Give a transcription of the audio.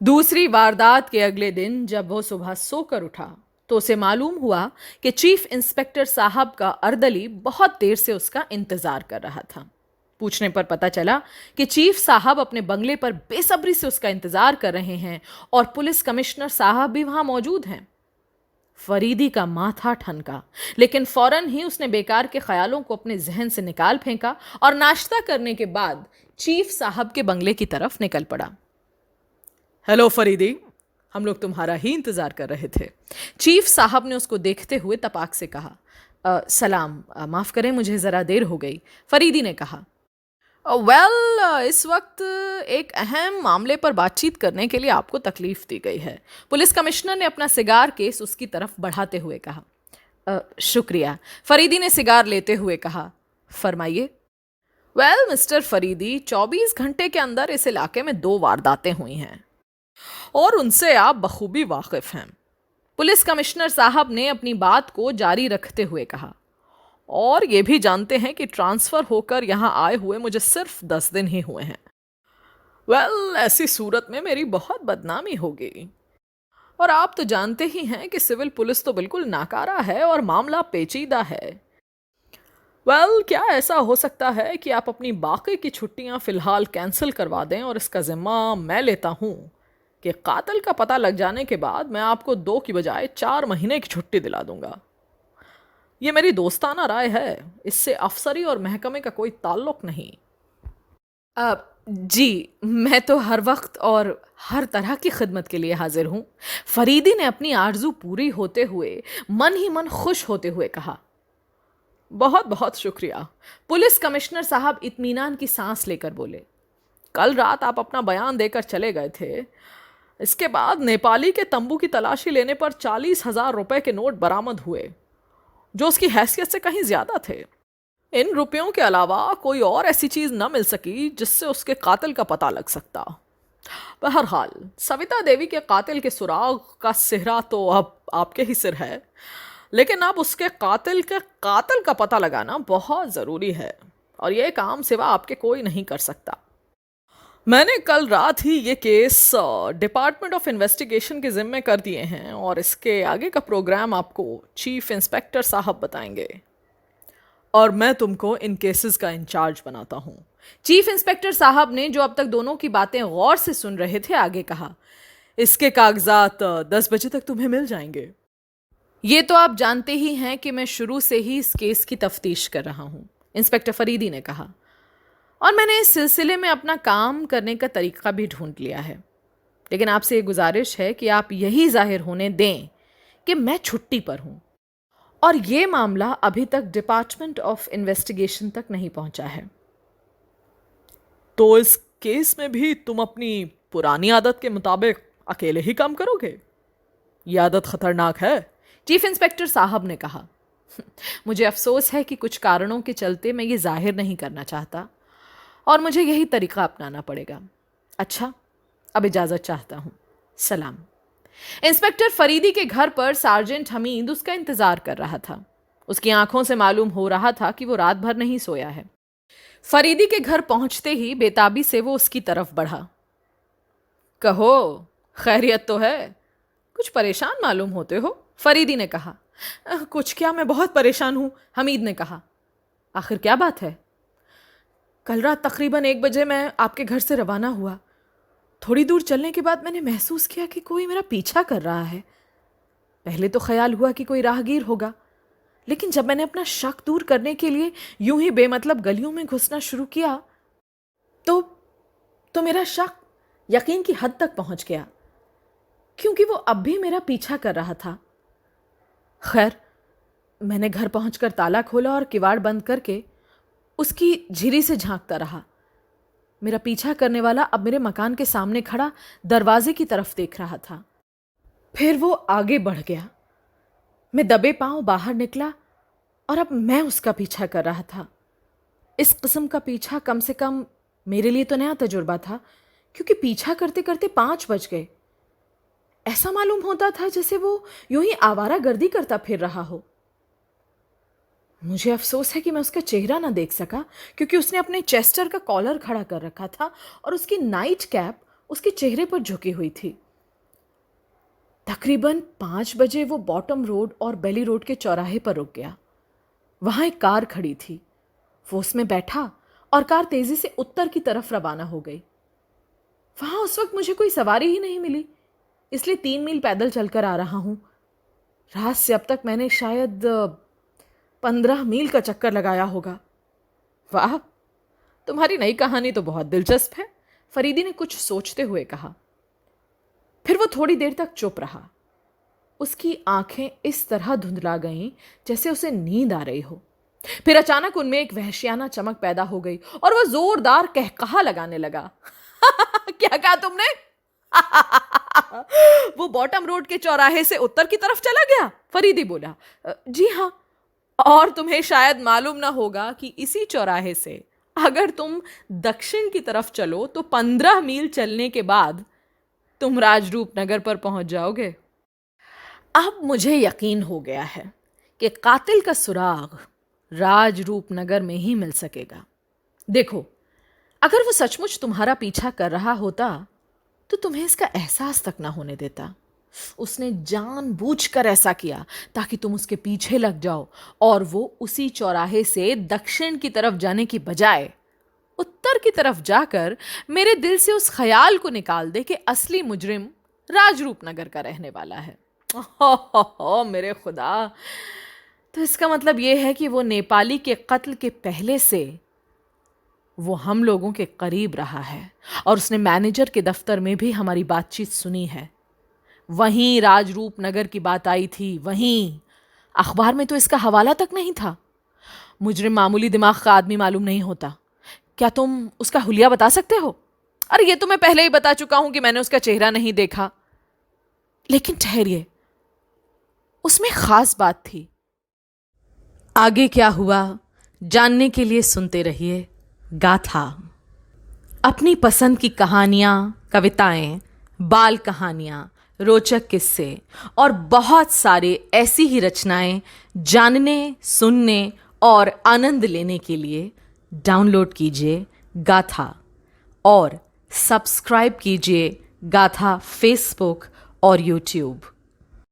दूसरी वारदात के अगले दिन जब वो सुबह सोकर उठा तो उसे मालूम हुआ कि चीफ इंस्पेक्टर साहब का अर्दली बहुत देर से उसका इंतजार कर रहा था। पूछने पर पता चला कि चीफ साहब अपने बंगले पर बेसब्री से उसका इंतजार कर रहे हैं और पुलिस कमिश्नर साहब भी वहां मौजूद हैं। फरीदी का माथा ठनका, लेकिन फौरन ही उसने बेकार के ख्यालों को अपने जहन से निकाल फेंका और नाश्ता करने के बाद चीफ साहब के बंगले की तरफ निकल पड़ा। हेलो फरीदी, हम लोग तुम्हारा ही इंतजार कर रहे थे। चीफ साहब ने उसको देखते हुए तपाक से कहा। सलाम, माफ करें मुझे जरा देर हो गई, फरीदी ने कहा। इस वक्त एक अहम मामले पर बातचीत करने के लिए आपको तकलीफ दी गई है, पुलिस कमिश्नर ने अपना सिगार केस उसकी तरफ बढ़ाते हुए कहा। शुक्रिया, फरीदी ने सिगार लेते हुए कहा। फरमाइए। मिस्टर फरीदी, 24 घंटे के अंदर इस इलाके में 2 वारदातें हुई हैं और उनसे आप बखूबी वाकिफ हैं, पुलिस कमिश्नर साहब ने अपनी बात को जारी रखते हुए कहा। और ये भी जानते हैं कि ट्रांसफर होकर यहां आए हुए मुझे सिर्फ 10 दिन ही हुए हैं। ऐसी सूरत में मेरी बहुत बदनामी होगी। और आप तो जानते ही हैं कि सिविल पुलिस तो बिल्कुल नाकारा है और मामला पेचीदा है। क्या ऐसा हो सकता है कि आप अपनी बाकी की छुट्टियां फिलहाल कैंसिल करवा दें और इसका जिम्मा मैं लेता हूं कि कातिल का पता लग जाने के बाद मैं आपको 2 की बजाय 4 महीने की छुट्टी दिला दूंगा। ये मेरी दोस्ताना राय है, इससे अफसरी और महकमे का कोई ताल्लुक नहीं। जी, मैं तो हर वक्त और हर तरह की खिदमत के लिए हाजिर हूँ, फरीदी ने अपनी आरजू पूरी होते हुए मन ही मन खुश होते हुए कहा। बहुत बहुत शुक्रिया, पुलिस कमिश्नर साहब इत्मीनान की सांस लेकर बोले। कल रात आप अपना बयान देकर चले गए थे, इसके बाद नेपाली के तंबू की तलाशी लेने पर 40,000 रुपए के नोट बरामद हुए, जो उसकी हैसियत से कहीं ज्यादा थे। इन रुपयों के अलावा कोई और ऐसी चीज न मिल सकी जिससे उसके कातिल का पता लग सकता। बहरहाल, सविता देवी के कातिल के सुराग का सिहरा तो अब आपके ही सिर है, लेकिन अब उसके कातिल का पता लगाना बहुत जरूरी है और यह काम सिवा आपके कोई नहीं कर सकता। मैंने कल रात ही ये केस डिपार्टमेंट ऑफ इन्वेस्टिगेशन के जिम्मे कर दिए हैं और इसके आगे का प्रोग्राम आपको चीफ इंस्पेक्टर साहब बताएंगे और मैं तुमको इन केसेस का इंचार्ज बनाता हूँ। चीफ इंस्पेक्टर साहब ने, जो अब तक दोनों की बातें गौर से सुन रहे थे, आगे कहा। इसके कागजात 10 बजे तक तुम्हें मिल जाएंगे। ये तो आप जानते ही हैं कि मैं शुरू से ही इस केस की तफ्तीश कर रहा हूँ, इंस्पेक्टर फरीदी ने कहा, और मैंने इस सिलसिले में अपना काम करने का तरीका भी ढूंढ लिया है। लेकिन आपसे ये गुजारिश है कि आप यही जाहिर होने दें कि मैं छुट्टी पर हूं और ये मामला अभी तक डिपार्टमेंट ऑफ इन्वेस्टिगेशन तक नहीं पहुंचा है। तो इस केस में भी तुम अपनी पुरानी आदत के मुताबिक अकेले ही काम करोगे? यह आदत खतरनाक है, चीफ इंस्पेक्टर साहब ने कहा। मुझे अफसोस है कि कुछ कारणों के चलते मैं ये जाहिर नहीं करना चाहता और मुझे यही तरीका अपनाना पड़ेगा। अच्छा, अब इजाजत चाहता हूं, सलाम। इंस्पेक्टर फरीदी के घर पर सार्जेंट हमीद उसका इंतजार कर रहा था। उसकी आंखों से मालूम हो रहा था कि वो रात भर नहीं सोया है। फरीदी के घर पहुंचते ही बेताबी से वो उसकी तरफ बढ़ा। कहो, खैरियत तो है? कुछ परेशान मालूम होते हो, फरीदी ने कहा। कुछ क्या, मैं बहुत परेशान हूं, हमीद ने कहा। आखिर क्या बात है? कल रात तकरीबन 1 बजे मैं आपके घर से रवाना हुआ। थोड़ी दूर चलने के बाद मैंने महसूस किया कि कोई मेरा पीछा कर रहा है। पहले तो ख्याल हुआ कि कोई राहगीर होगा, लेकिन जब मैंने अपना शक दूर करने के लिए यूं ही बेमतलब गलियों में घुसना शुरू किया तो मेरा शक यकीन की हद तक पहुंच गया, क्योंकि वो अब भी मेरा पीछा कर रहा था। खैर, मैंने घर पहुंचकर ताला खोला और किवाड़ बंद करके उसकी झिरी से झांकता रहा। मेरा पीछा करने वाला अब मेरे मकान के सामने खड़ा दरवाजे की तरफ देख रहा था। फिर वो आगे बढ़ गया। मैं दबे पांव बाहर निकला और अब मैं उसका पीछा कर रहा था। इस किस्म का पीछा कम से कम मेरे लिए तो नया तजुर्बा था, क्योंकि पीछा करते करते 5 बज गए। ऐसा मालूम होता था जैसे वो यूं ही आवारागर्दी करता फिर रहा हो। मुझे अफसोस है कि मैं उसका चेहरा ना देख सका, क्योंकि उसने अपने चेस्टर का कॉलर खड़ा कर रखा था और उसकी नाइट कैप उसके चेहरे पर झुकी हुई थी। तकरीबन 5 बजे वो बॉटम रोड और बेली रोड के चौराहे पर रुक गया। वहां एक कार खड़ी थी। वो उसमें बैठा और कार तेजी से उत्तर की तरफ रवाना हो गई। वहां उस वक्त मुझे कोई सवारी ही नहीं मिली, इसलिए 3 मील पैदल चलकर आ रहा हूं। रात से अब तक मैंने शायद 15 मील का चक्कर लगाया होगा। वाह, तुम्हारी नई कहानी तो बहुत दिलचस्प है, फरीदी ने कुछ सोचते हुए कहा। फिर वो थोड़ी देर तक चुप रहा। उसकी आंखें इस तरह धुंधला गईं जैसे उसे नींद आ रही हो। फिर अचानक उनमें एक वहशियाना चमक पैदा हो गई और वह जोरदार कहकहा लगाने लगा। क्या कहा तुमने? वो बॉटम रोड के चौराहे से उत्तर की तरफ चला गया? फरीदी बोला। जी हाँ, और तुम्हें शायद मालूम ना होगा कि इसी चौराहे से अगर तुम दक्षिण की तरफ चलो तो 15 मील चलने के बाद तुम राजरूप नगर पर पहुंच जाओगे। अब मुझे यकीन हो गया है कि कातिल का सुराग राजरूप नगर में ही मिल सकेगा। देखो, अगर वो सचमुच तुम्हारा पीछा कर रहा होता तो तुम्हें इसका एहसास तक ना होने देता। उसने जानबूझकर ऐसा किया ताकि तुम उसके पीछे लग जाओ और वो उसी चौराहे से दक्षिण की तरफ जाने की बजाय उत्तर की तरफ जाकर मेरे दिल से उस ख्याल को निकाल दे कि असली मुजरिम राजरूप नगर का रहने वाला है। हो मेरे खुदा, तो इसका मतलब यह है कि वो नेपाली के कत्ल के पहले से वो हम लोगों के करीब रहा है और उसने मैनेजर के दफ्तर में भी हमारी बातचीत सुनी है। वहीं राजरूप नगर की बात आई थी, वहीं अखबार में तो इसका हवाला तक नहीं था। मुजरिम मामूली दिमाग का आदमी मालूम नहीं होता। क्या तुम उसका हुलिया बता सकते हो? अरे ये तो मैं पहले ही बता चुका हूं कि मैंने उसका चेहरा नहीं देखा। लेकिन ठहरिए, उसमें खास बात थी। आगे क्या हुआ जानने के लिए सुनते रहिए गाथा। अपनी पसंद की कहानियां, कविताएं, बाल कहानियां, रोचक किस्से और बहुत सारे ऐसी ही रचनाएं जानने, सुनने और आनंद लेने के लिए डाउनलोड कीजिए गाथा और सब्सक्राइब कीजिए गाथा फेसबुक और यूट्यूब।